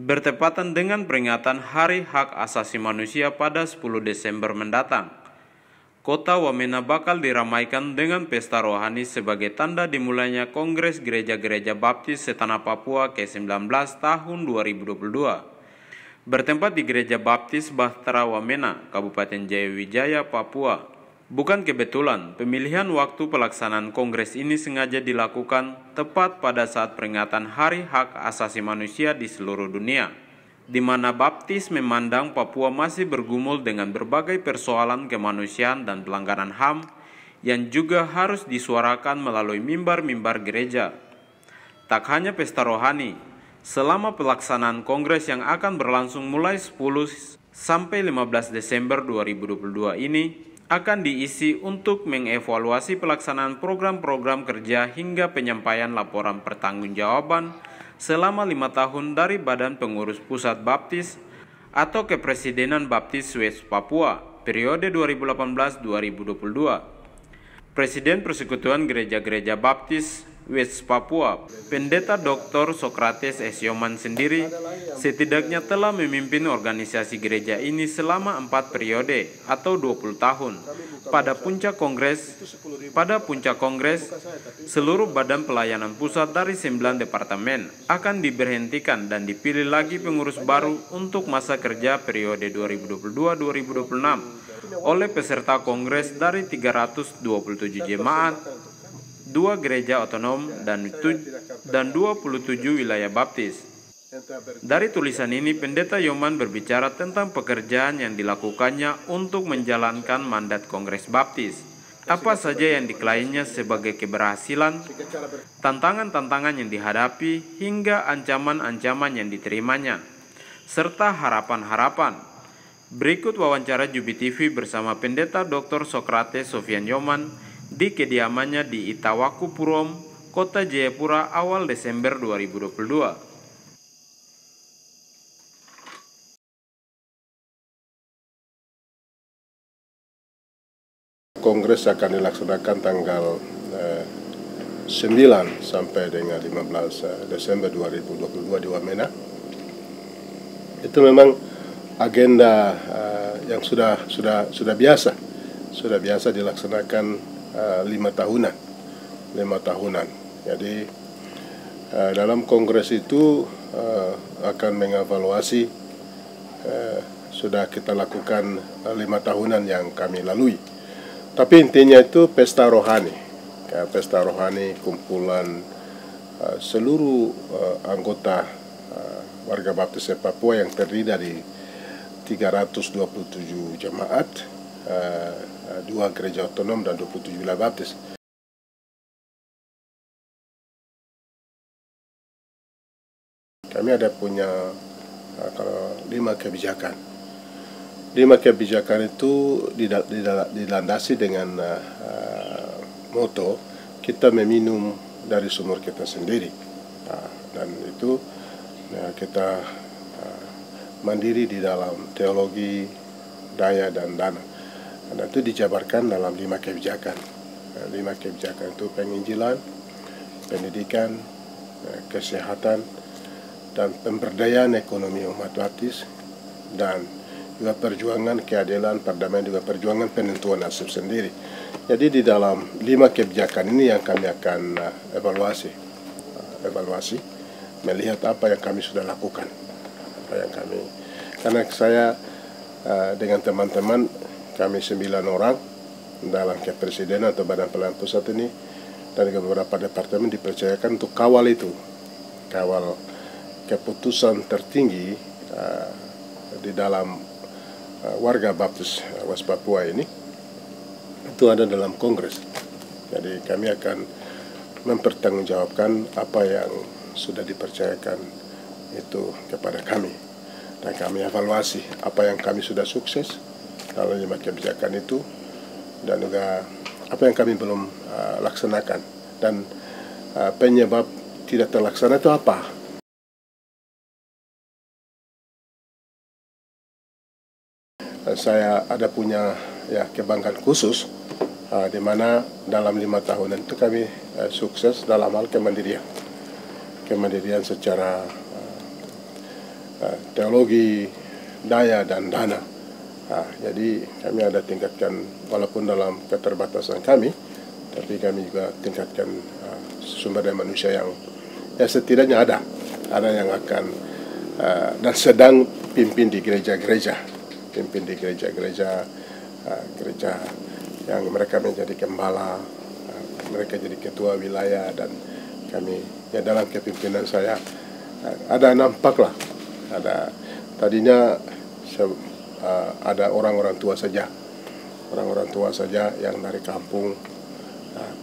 bertepatan dengan peringatan Hari Hak Asasi Manusia pada 10 Desember mendatang. Kota Wamena bakal diramaikan dengan pesta rohani sebagai tanda dimulainya Kongres Gereja-Gereja Baptis Setanah Papua ke-19 tahun 2022. Bertempat di Gereja Baptis Bahtera Wamena, Kabupaten Jayawijaya, Papua. Bukan kebetulan, pemilihan waktu pelaksanaan kongres ini sengaja dilakukan tepat pada saat peringatan Hari Hak Asasi Manusia di seluruh dunia, di mana Baptis memandang Papua masih bergumul dengan berbagai persoalan kemanusiaan dan pelanggaran HAM yang juga harus disuarakan melalui mimbar-mimbar gereja. Tak hanya pesta rohani, selama pelaksanaan kongres yang akan berlangsung mulai 10 sampai 15 Desember 2022 ini akan diisi untuk mengevaluasi pelaksanaan program-program kerja hingga penyampaian laporan pertanggungjawaban selama 5 tahun dari Badan Pengurus Pusat Baptis atau Kepresidenan Baptis West Papua periode 2018-2022. Presiden Persekutuan Gereja-Gereja Baptis West Papua, Pendeta Dr. Sokrates S. Yoman sendiri setidaknya telah memimpin organisasi gereja ini selama 4 periode atau 20 tahun. Pada puncak kongres, seluruh badan pelayanan pusat dari 9 departemen akan diberhentikan dan dipilih lagi pengurus baru untuk masa kerja periode 2022-2026 oleh peserta kongres dari 327 jemaat, 2 gereja otonom, dan 27 wilayah baptis. Dari tulisan ini, Pendeta Yoman berbicara tentang pekerjaan yang dilakukannya untuk menjalankan mandat Kongres Baptis. Apa saja yang diklaimnya sebagai keberhasilan, tantangan-tantangan yang dihadapi, hingga ancaman-ancaman yang diterimanya, serta harapan-harapan. Berikut wawancara Jubi TV bersama Pendeta Dr. Sokrates Sofian Yoman di kediamannya di Itawaku Purom, Kota Jayapura awal Desember 2022. Kongres akan dilaksanakan tanggal 9 sampai dengan 15 Desember 2022 di Wamena. Itu memang agenda yang sudah biasa dilaksanakan 5 tahunan. Jadi dalam kongres itu akan mengevaluasi sudah kita lakukan 5 tahunan yang kami lalui. Tapi intinya itu pesta rohani, kumpulan seluruh anggota warga Baptis Papua yang terdiri dari 327 jemaat, 2 gereja otonom dan 27 wilayah baptis. Kami ada punya 5 kebijakan. 5 kebijakan itu dilandasi dengan moto kita meminum dari sumur kita sendiri, dan itu kita mandiri di dalam teologi, daya dan dana. Dan itu dijabarkan dalam 5 kebijakan. 5 kebijakan itu penginjilan, pendidikan, kesehatan, dan pemberdayaan ekonomi umat baptis, dan juga perjuangan keadilan, perdamaian, juga perjuangan penentuan nasib sendiri. Jadi di dalam 5 kebijakan ini yang kami akan evaluasi, melihat apa yang kami sudah lakukan, karena saya dengan teman-teman kami 9 orang dalam kepresidenan atau badan pelayanan pusat ini, dan beberapa departemen dipercayakan untuk kawal keputusan tertinggi di dalam warga Baptis West Papua ini, itu ada dalam kongres. Jadi kami akan mempertanggungjawabkan apa yang sudah dipercayakan itu kepada kami, dan kami evaluasi apa yang kami sudah sukses dalam 5 kebijakan itu, dan juga apa yang kami belum laksanakan, dan penyebab tidak terlaksana itu apa. Saya ada punya kebanggaan khusus di mana dalam 5 tahunan itu kami sukses dalam hal kemandirian secara teologi, daya, dan dana. Jadi kami ada tingkatkan, walaupun dalam keterbatasan kami, tapi kami juga tingkatkan sumber daya manusia yang setidaknya ada yang akan dan sedang pimpin di gereja-gereja, gereja yang mereka menjadi gembala, mereka jadi ketua wilayah, dan kami dalam kepimpinan saya ada nampaklah, tadinya ada orang-orang tua saja yang dari kampung,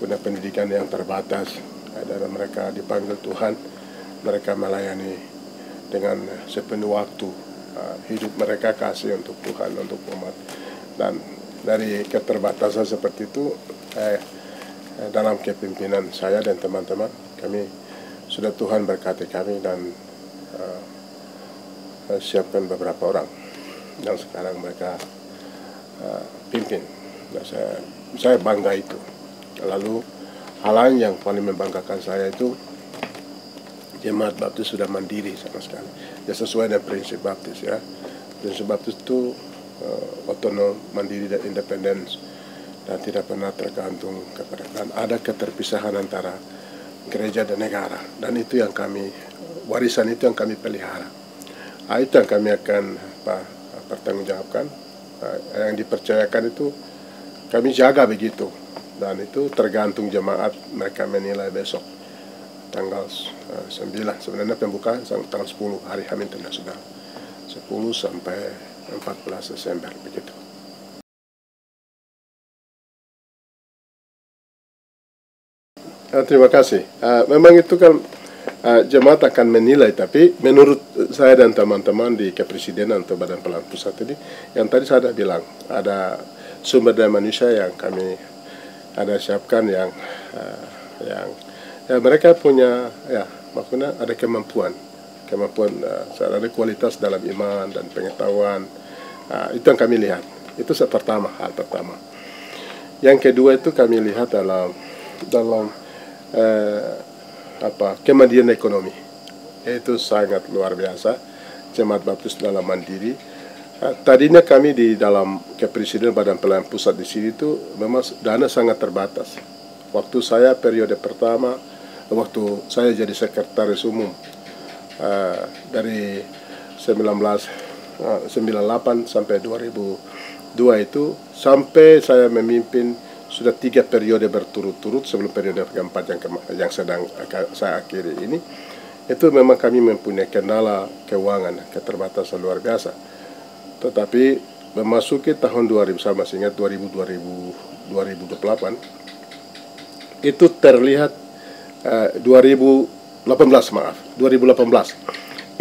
punya pendidikan yang terbatas, dan mereka dipanggil Tuhan, mereka melayani dengan sepenuh waktu, hidup mereka kasih untuk Tuhan, untuk umat. Dan dari keterbatasan seperti itu, dalam kepimpinan saya dan teman-teman, kami sudah Tuhan berkati kami dan siapkan beberapa orang yang sekarang mereka pimpin. Nah, saya bangga itu. Lalu hal lain yang paling membanggakan saya itu Jemaat Baptis sudah mandiri sama sekali. Ya, sesuai dengan prinsip Baptis ya. Prinsip Baptis itu otonom, mandiri, dan independen, dan tidak pernah tergantung kepada, dan ada keterpisahan antara gereja dan negara. Dan itu yang kami, warisan itu yang kami pelihara. Itu yang kami akan pertanggungjawabkan. Yang dipercayakan itu kami jaga begitu. Dan itu tergantung jemaat, mereka menilai besok tanggal 9, sebenarnya pembukaan tanggal 10, hari H- sudah 10 sampai 14 Desember begitu. Terima kasih. Memang itu kan jemaat akan menilai, tapi menurut saya dan teman-teman di Kepresidenan atau Badan Pelayanan Pusat ini, yang tadi saya sudah bilang, ada sumber daya manusia yang kami ada siapkan, yang mereka punya, maksudnya ada kemampuan, ada kualitas dalam iman dan pengetahuan. Itu yang kami lihat. Itu hal pertama. Yang kedua itu kami lihat dalam kemandirian ekonomi. Itu sangat luar biasa. Jemaat Baptis dalam mandiri. Tadinya kami di dalam Kepresidenan Badan Pelayanan Pusat di sini itu memang dana sangat terbatas. Waktu saya periode pertama, waktu saya jadi sekretaris umum dari 1998 sampai 2002 itu, sampai saya memimpin sudah 3 periode berturut-turut sebelum periode keempat yang sedang saya akhiri ini, itu memang kami mempunyai kendala keuangan, keterbatasan luar biasa. Tetapi memasuki tahun 2000, saya masih ingat 2028, itu terlihat 2018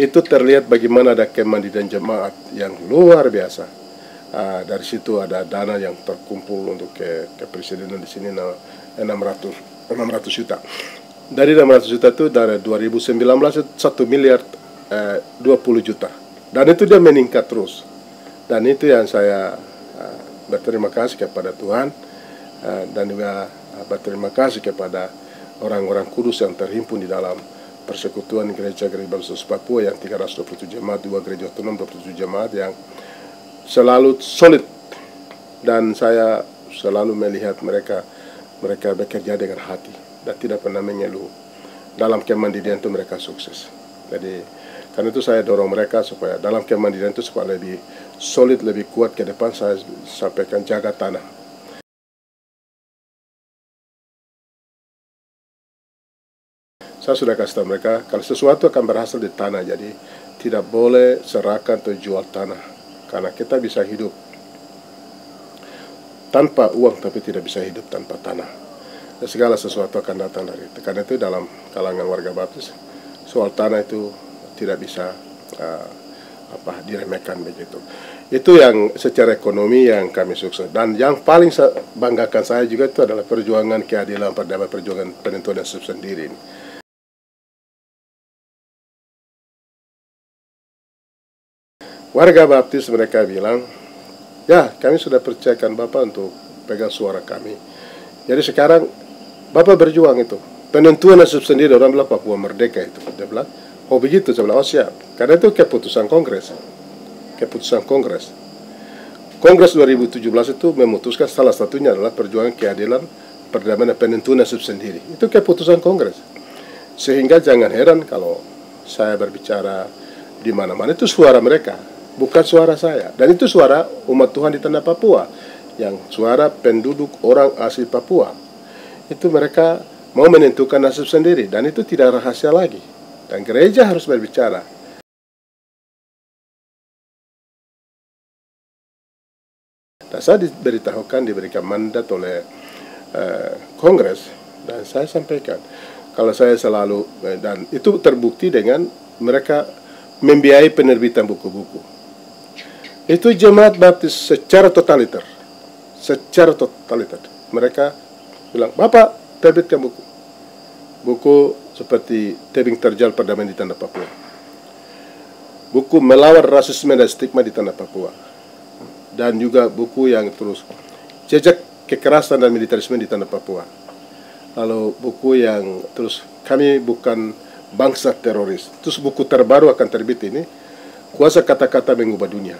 itu terlihat bagaimana ada kemandirian jemaat yang luar biasa. Dari situ ada dana yang terkumpul untuk kepresidenan di sini 600 juta. Dari 600 juta itu dari 2019 itu 1 miliar 20 juta. Dan itu dia meningkat terus. Dan itu yang saya berterima kasih kepada Tuhan, dan juga berterima kasih kepada orang-orang kudus yang terhimpun di dalam Persekutuan Gereja-Gereja Baptis Papua yang 327 jemaat, 2 gereja otonom, 27 jemaat yang selalu solid. Dan saya selalu melihat mereka bekerja dengan hati dan tidak pernah mengeluh. Dalam kemandirian itu mereka sukses. Jadi karena itu saya dorong mereka supaya dalam kemandirian itu supaya lebih solid, lebih kuat ke depan. Saya sampaikan jaga tanah. Saya sudah kasih tahu mereka, kalau sesuatu akan berhasil di tanah, jadi tidak boleh serahkan atau jual tanah. Karena kita bisa hidup tanpa uang, tapi tidak bisa hidup tanpa tanah. Dan segala sesuatu akan datang dari itu. Karena itu dalam kalangan warga Baptis, soal tanah itu tidak bisa diremehkan begitu. Itu yang secara ekonomi yang kami sukses. Dan yang paling banggakan saya juga itu adalah perjuangan keadilan, perjuangan penentuan nasib sendiri. Warga Baptis mereka bilang, ya kami sudah percayakan Bapak untuk pegang suara kami. Jadi sekarang Bapak berjuang itu. Penentuan nasib sendiri, orang bilang Papua merdeka itu. Dia bilang, Oh begitu, saya bilang, oh siap. Karena itu keputusan Kongres. Keputusan Kongres. Kongres 2017 itu memutuskan salah satunya adalah perjuangan keadilan, perdamaian dan penentuan nasib sendiri. Itu keputusan Kongres. Sehingga jangan heran kalau saya berbicara di mana-mana, itu suara mereka, bukan suara saya. Dan itu suara umat Tuhan di tanah Papua, yang suara penduduk orang asli Papua. Itu mereka mau menentukan nasib sendiri, dan itu tidak rahasia lagi. Dan gereja harus berbicara. Dan saya diberikan mandat oleh Kongres, dan saya sampaikan kalau saya selalu, dan itu terbukti dengan mereka membiayai penerbitan buku-buku. Itu jemaat baptis secara totaliter. Mereka bilang, Bapak terbitkan buku. Buku seperti Tebing Terjal Perdamaian di Tanah Papua. Buku Melawan Rasisme dan Stigma di Tanah Papua. Dan juga buku yang terus Jejak Kekerasan dan Militerisme di Tanah Papua. Lalu buku yang terus Kami Bukan Bangsa Teroris. Terus buku terbaru akan terbit ini, Kuasa Kata-Kata Mengubah Dunia.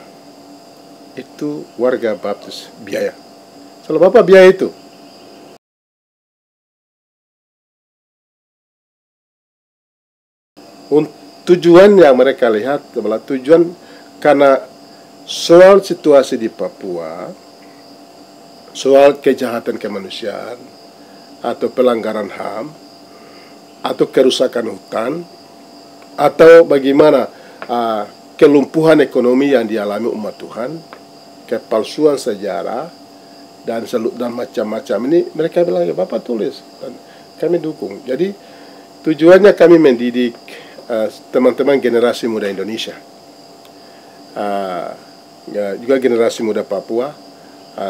Itu warga baptis biaya. Kalau Bapak biaya itu. Tujuan yang mereka lihat adalah tujuan karena soal situasi di Papua, soal kejahatan kemanusiaan, atau pelanggaran HAM, atau kerusakan hutan, atau bagaimana kelumpuhan ekonomi yang dialami umat Tuhan, kepalsuan sejarah, dan macam-macam ini, mereka bilang, ya Bapak tulis, dan kami dukung. Jadi tujuannya kami mendidik teman-teman generasi muda Indonesia, juga generasi muda Papua,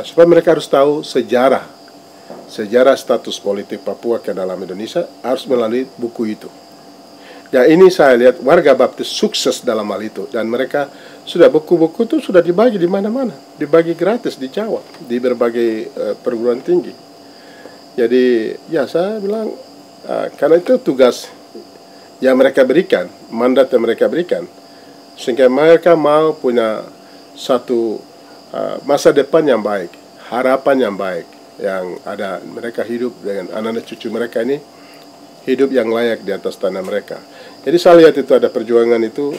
supaya mereka harus tahu sejarah status politik Papua ke dalam Indonesia harus melalui buku itu. Ya, ini saya lihat warga baptis sukses dalam hal itu, dan mereka sudah buku-buku itu sudah dibagi di mana-mana, dibagi gratis di Jawa, di berbagai perguruan tinggi. Jadi ya saya bilang karena itu tugas yang mereka berikan, mandat yang mereka berikan, sehingga mereka mau punya satu masa depan yang baik, harapan yang baik, yang ada mereka hidup dengan anak-anak cucu mereka ini hidup yang layak di atas tanah mereka. Jadi saya lihat itu ada perjuangan itu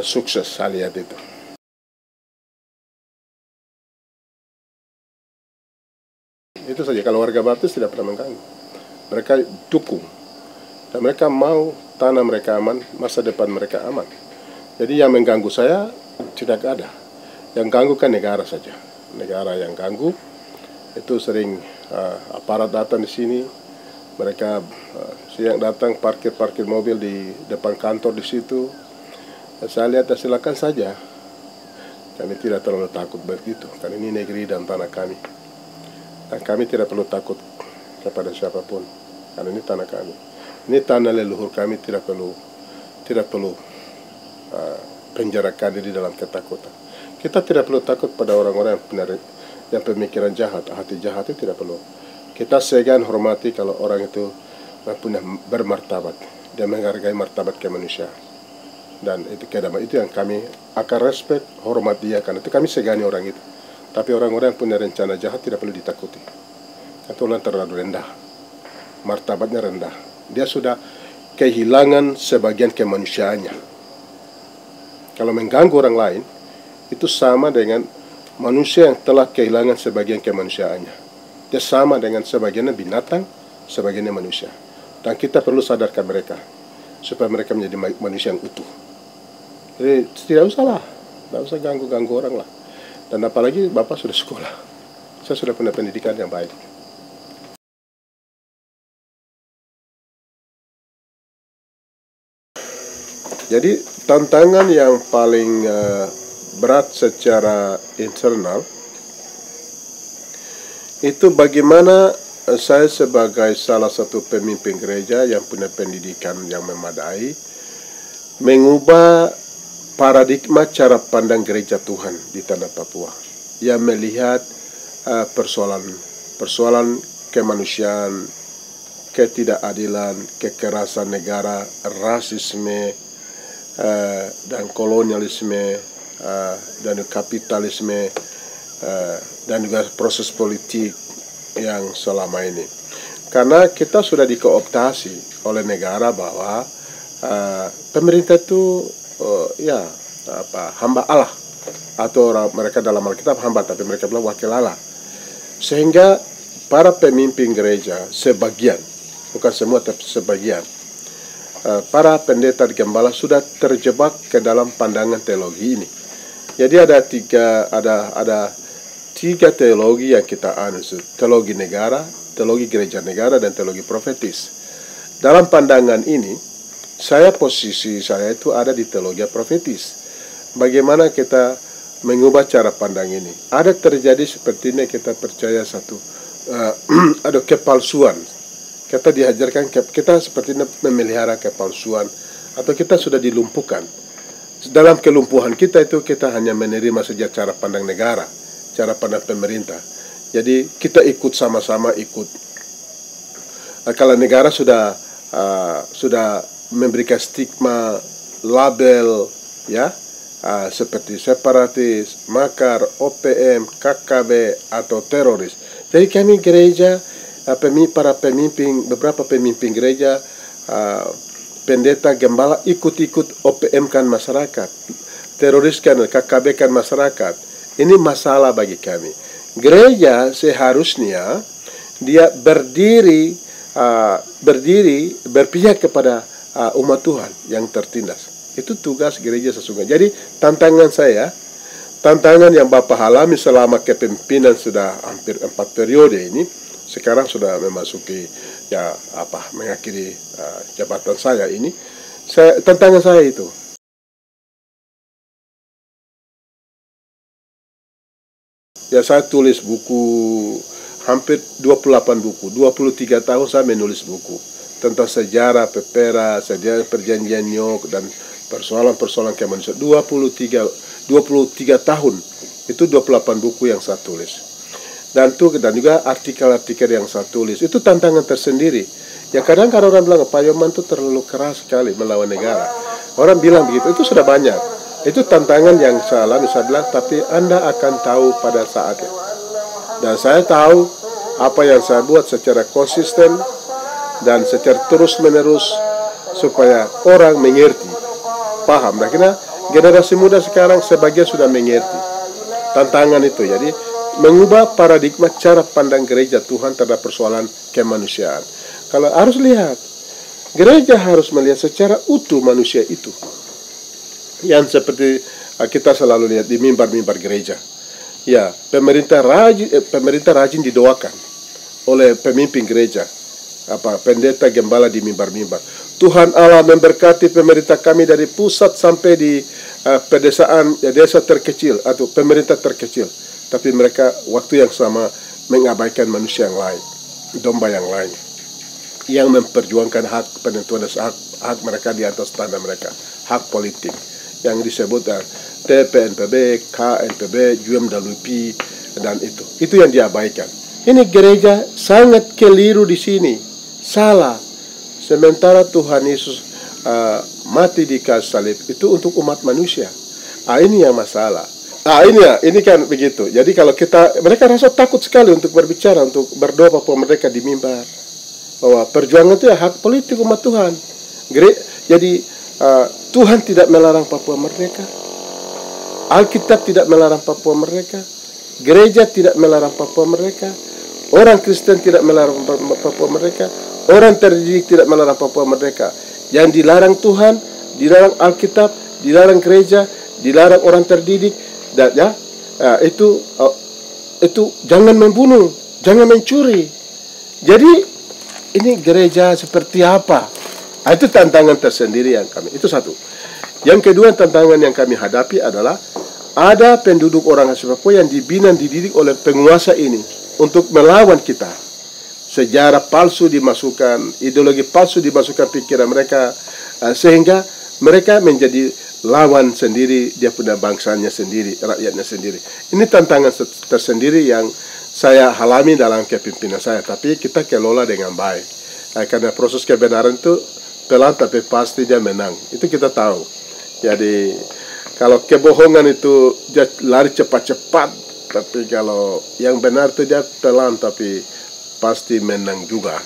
sukses, saya lihat itu. Itu saja, kalau warga baptis tidak pernah mengganggu. Mereka dukung, dan mereka mau tanah mereka aman, masa depan mereka aman. Jadi yang mengganggu saya tidak ada. Yang ganggu kan negara saja. Negara yang ganggu itu sering aparat datang di sini, mereka siang datang parkir mobil di depan kantor di situ. Saya lihat, silakan saja. Kami tidak terlalu takut begitu, karena ini negeri dan tanah kami. Dan kami tidak perlu takut kepada siapapun, karena ini tanah kami. Ini tanah leluhur kami, tidak perlu penjarakan diri dalam ketakutan. Kita tidak perlu takut pada orang-orang yang pemikiran jahat, hati jahat itu tidak perlu. Kita segan hormati kalau orang itu punya bermartabat, dia menghargai martabat kemanusiaan. Dan itu kedamaian, itu yang kami akan respect, hormat dia, karena itu kami segani orang itu. Tapi orang-orang yang punya rencana jahat tidak perlu ditakuti. Itu orang terlalu rendah, martabatnya rendah. Dia sudah kehilangan sebagian kemanusiaannya. Kalau mengganggu orang lain, itu sama dengan manusia yang telah kehilangan sebagian kemanusiaannya. Dia sama dengan sebagiannya binatang, sebagiannya manusia. Dan kita perlu sadarkan mereka, supaya mereka menjadi manusia yang utuh. Jadi tidak usah lah, tidak usah ganggu-ganggu orang lah. Dan apalagi Bapak sudah sekolah, saya sudah punya pendidikan yang baik. Jadi tantangan yang paling berat secara internal itu bagaimana saya sebagai salah satu pemimpin gereja yang punya pendidikan yang memadai mengubah paradigma cara pandang gereja Tuhan di tanah Papua yang melihat persoalan kemanusiaan, ketidakadilan, kekerasan negara, rasisme, dan kolonialisme dan kapitalisme dan juga proses politik yang selama ini. Karena kita sudah dikooptasi oleh negara bahwa pemerintah itu hamba Allah, atau mereka dalam Alkitab hamba, tapi mereka bilang wakil Allah. Sehingga para pemimpin gereja sebagian, bukan semua tapi sebagian, para pendeta dan gembala sudah terjebak ke dalam pandangan teologi ini. Jadi ada tiga teologi yang kita anut: teologi negara, teologi gereja negara, dan teologi profetis. Dalam pandangan ini, posisi saya itu ada di teologi profetis. Bagaimana kita mengubah cara pandang ini? Ada terjadi seperti ini, kita percaya ada kepalsuan. Kita diajarkan, kita seperti ini memelihara kepalsuan, atau kita sudah dilumpuhkan. Dalam kelumpuhan kita itu, kita hanya menerima saja cara pandang negara, cara pandang pemerintah. Jadi kita ikut sama-sama ikut. Kalau negara sudah memberikan stigma, label, ya, seperti separatis, makar, OPM, KKB, atau teroris. Jadi kami gereja, beberapa pemimpin gereja, pendeta, gembala ikut-ikut OPM kan masyarakat, teroris kan, KKB kan masyarakat. Ini masalah bagi kami. Gereja seharusnya dia berdiri berpihak kepada umat Tuhan yang tertindas. Itu tugas gereja sesungguhnya. Jadi tantangan yang Bapak alami selama kepemimpinan sudah hampir 4 periode ini, sekarang sudah memasuki mengakhiri jabatan saya ini. Tantangan saya itu. Ya, saya tulis buku hampir 28 buku. 23 tahun saya menulis buku tentang sejarah Pepera, sejarah perjanjian Nyok, dan persoalan-persoalan kemanusiaan. 23 tahun. Itu 28 buku yang saya tulis. Dan juga artikel-artikel yang saya tulis. Itu tantangan tersendiri. Ya, kadang-kadang orang bilang Pak Yoman itu terlalu keras sekali melawan negara. Orang bilang begitu. Itu sudah banyak. Itu tantangan yang saya alami. Saya bilang, tapi Anda akan tahu pada saatnya. Dan saya tahu apa yang saya buat secara konsisten dan secara terus-menerus supaya orang mengerti, paham. Nah, karena generasi muda sekarang sebagian sudah mengerti tantangan itu. Jadi mengubah paradigma cara pandang gereja Tuhan terhadap persoalan kemanusiaan. Kalau harus lihat, gereja harus melihat secara utuh manusia itu. Yang seperti kita selalu lihat di mimbar-mimbar gereja. Ya, pemerintah rajin didoakan oleh pemimpin gereja, pendeta gembala di mimbar-mimbar. Tuhan Allah memberkati pemerintah kami dari pusat sampai di pedesaan, ya, desa terkecil atau pemerintah terkecil. Tapi mereka waktu yang sama mengabaikan manusia yang lain, domba yang lain, yang memperjuangkan hak penentuan dan hak mereka di atas tanah mereka, hak politik yang disebut TPNPB, KNPB, UMWP, dan itu yang diabaikan. Ini gereja sangat keliru di sini, salah. Sementara Tuhan Yesus mati di kayu salib itu untuk umat manusia. Ini yang masalah. Ini kan begitu. Jadi kalau mereka rasa takut sekali untuk berbicara, untuk berdoa bahwa mereka di mimbar, bahwa perjuangan itu ya hak politik umat Tuhan. Jadi Tuhan tidak melarang Papua Merdeka, Alkitab tidak melarang Papua Merdeka, gereja tidak melarang Papua Merdeka, orang Kristen tidak melarang Papua Merdeka, orang terdidik tidak melarang Papua Merdeka. Yang dilarang Tuhan, dilarang Alkitab, dilarang gereja, dilarang orang terdidik, dan itu jangan membunuh, jangan mencuri. Jadi ini gereja seperti apa? Itu tantangan tersendiri yang kami. Itu satu. Yang kedua, tantangan yang kami hadapi adalah ada penduduk orang asli Papua yang dibina, dididik oleh penguasa ini untuk melawan kita. Sejarah palsu dimasukkan, ideologi palsu dimasukkan pikiran mereka, sehingga mereka menjadi lawan sendiri, dia punya bangsanya sendiri, rakyatnya sendiri. Ini tantangan tersendiri yang saya alami dalam kepemimpinan saya, tapi kita kelola dengan baik. Karena proses kebenaran itu pelan tapi pasti dia menang. Itu kita tahu. Jadi kalau kebohongan itu dia lari cepat-cepat, tapi kalau yang benar itu dia pelan tapi pasti menang juga.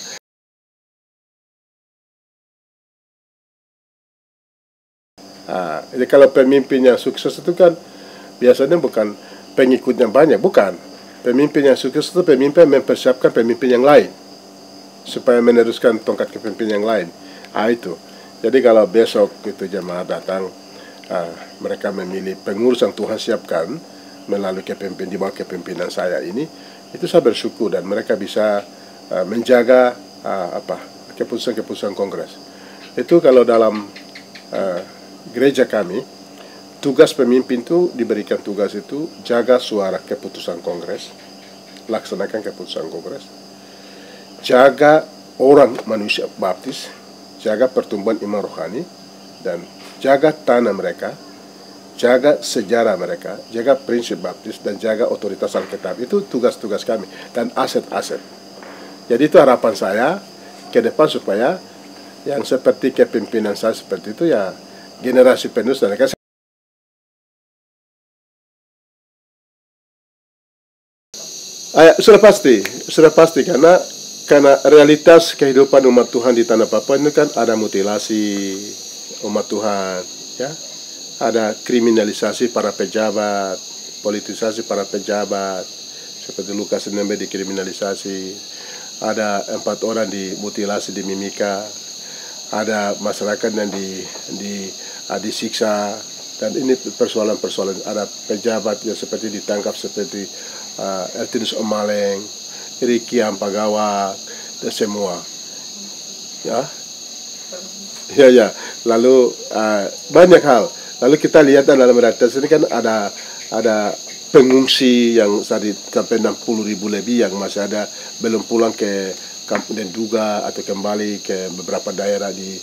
Jadi kalau pemimpinnya sukses itu kan biasanya bukan pengikutnya banyak, bukan. Pemimpin yang sukses itu pemimpin yang mempersiapkan pemimpin yang lain supaya meneruskan tongkat kepemimpinan yang lain. Itu. Jadi kalau besok itu jemaah datang, mereka memilih pengurus yang Tuhan siapkan melalui kepemimpinan di bawah kepemimpinan saya ini, itu saya bersyukur dan mereka bisa menjaga keputusan-keputusan kongres. Itu kalau dalam gereja kami, tugas pemimpin itu diberikan tugas itu jaga suara keputusan kongres, laksanakan keputusan kongres, jaga orang manusia baptis, jaga pertumbuhan iman rohani, dan jaga tanah mereka, jaga sejarah mereka, jaga prinsip baptis, dan jaga otoritas Alkitab. Itu tugas-tugas kami dan aset-aset. Jadi itu harapan saya ke depan supaya yang seperti kepemimpinan saya seperti itu ya generasi penerus dan mereka. Sudah pasti karena realitas kehidupan umat Tuhan di tanah Papua ini kan ada mutilasi umat Tuhan, ya, ada kriminalisasi para pejabat, politisasi para pejabat, seperti Lukas NMB dikriminalisasi, ada 4 orang dimutilasi di Mimika, ada masyarakat yang disiksa, dan ini persoalan-persoalan, ada pejabat yang seperti ditangkap seperti Eltinus Omaleng, Riki Ampagawa, dan semua, ya. Lalu banyak hal. Lalu kita lihat dalam realitas ini kan ada pengungsi yang sampai 60.000 lebih yang masih ada belum pulang ke Kampung Denduga atau kembali ke beberapa daerah di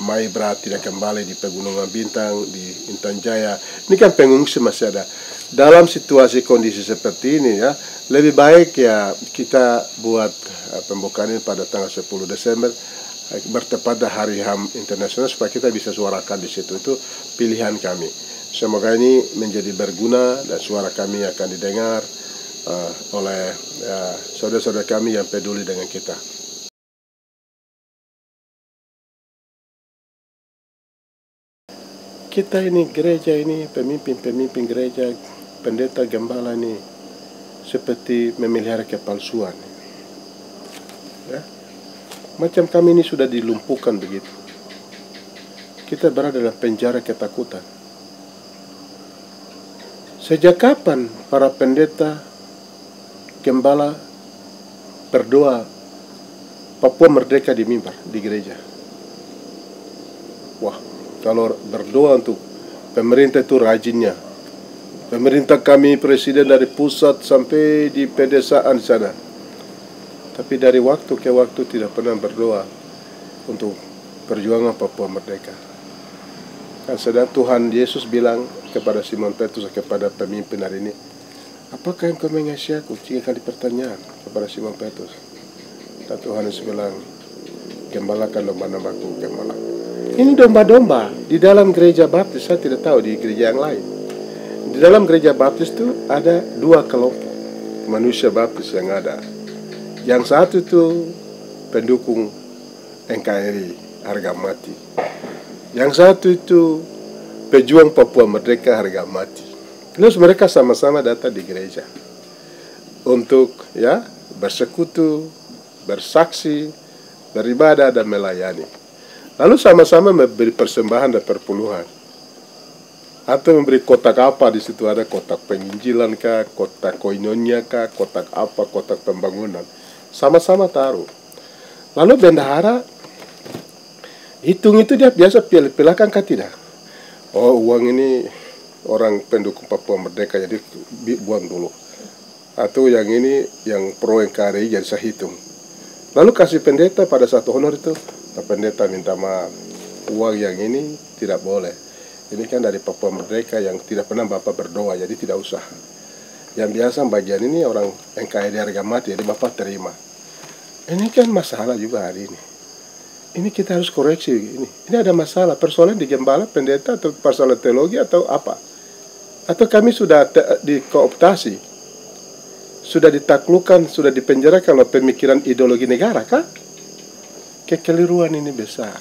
Maibra, tidak kembali di Pegunungan Bintang, di Intan Jaya. Ini kan pengungsi masih ada. Dalam situasi kondisi seperti ini ya, lebih baik ya kita buat pembukaan ini pada tanggal 10 Desember bertepatan Hari HAM Internasional supaya kita bisa suarakan di situ. Itu pilihan kami. Semoga ini menjadi berguna dan suara kami akan didengar oleh saudara-saudara kami yang peduli dengan kita. Kita ini gereja ini, pemimpin gereja, pendeta gembala ini seperti memelihara kepalsuan. Ya. Macam kami ini sudah dilumpuhkan begitu. Kita berada dalam penjara ketakutan. Sejak kapan para pendeta gembala berdoa Papua merdeka di mimbar di gereja? Wah, kalau berdoa untuk pemerintah itu rajinnya. Pemerintah kami, presiden dari pusat sampai di pedesaan sana. Tapi dari waktu ke waktu tidak pernah berdoa untuk perjuangan Papua merdeka. Kan sedang Tuhan Yesus bilang kepada Simon Petrus, kepada pemimpin hari ini, apakah engkau mengasihi aku? 3 kali pertanyaan kepada Simon Petrus. Dan Tuhan Yesus bilang, gembalakan domba-dombaku, gembala. Ini domba-domba di dalam gereja baptis, saya tidak tahu di gereja yang lain. Di dalam gereja baptis itu ada 2 kelompok manusia baptis yang ada. Yang satu itu pendukung NKRI harga mati. Yang satu itu pejuang Papua merdeka harga mati. Terus mereka sama-sama datang di gereja untuk ya bersekutu, bersaksi, beribadah dan melayani. Lalu sama-sama memberi persembahan dan perpuluhan. Atau memberi kotak apa, di situ ada kotak penginjilan kah, kotak koinonia kah, kotak apa, kotak pembangunan. Sama-sama taruh. Lalu bendahara hitung itu dia biasa pilih-pilihkan kah tidak? Oh, uang ini orang pendukung Papua merdeka jadi buang dulu. Atau yang ini yang pro NKRI jadi saya hitung. Lalu kasih pendeta pada satu honor itu, pendeta minta maaf, uang yang ini tidak boleh. Ini kan dari Papua merdeka yang tidak pernah Bapak berdoa, jadi tidak usah. Yang biasa bagian ini orang NKRI harga mati, jadi Bapak terima. Ini kan masalah juga hari ini. ini kita harus koreksi ini. Ini ada masalah, persoalan di gembala, pendeta, atau persoalan teologi atau apa? Atau kami sudah dikooptasi, sudah ditaklukkan, sudah dipenjarakan oleh pemikiran ideologi negara, kah? Kekeliruan ini besar.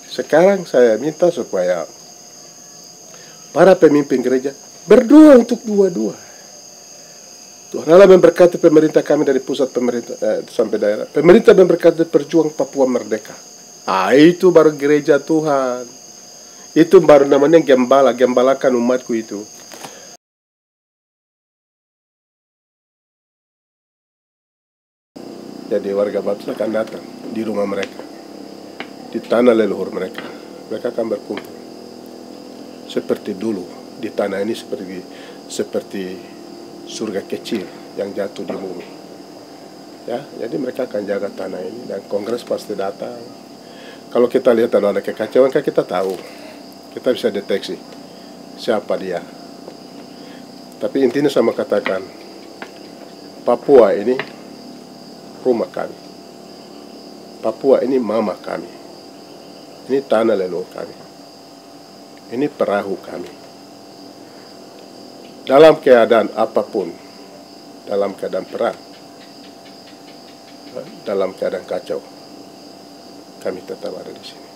Sekarang saya minta supaya para pemimpin gereja berdoa untuk dua-dua. Tuhan Allah memberkati pemerintah kami dari pusat pemerintah sampai daerah. Pemerintah memberkati perjuang Papua merdeka. Itu baru gereja Tuhan. Itu baru namanya gembala, gembalakan umatku itu. Jadi warga Baptis akan datang di rumah mereka, di tanah leluhur mereka. Mereka akan berkumpul seperti dulu di tanah ini, seperti surga kecil yang jatuh di bumi. Ya, jadi mereka akan jaga tanah ini dan Kongres pasti datang. Kalau kita lihat ada kekacauan, kan kita tahu, kita bisa deteksi siapa dia. Tapi intinya sama katakan, Papua ini rumah kami. Papua ini mama kami. Ini tanah leluhur kami. Ini perahu kami. Dalam keadaan apapun, dalam keadaan perang, dalam keadaan kacau, kami tetap ada di sini.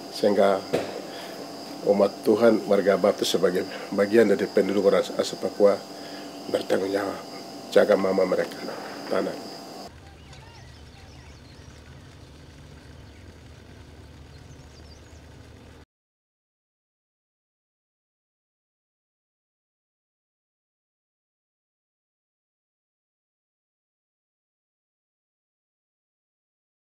Sehingga umat Tuhan, warga Baptis sebagai bagian dari penduduk orang asli Papua bertanggung jawab, jaga mama mereka, tanah.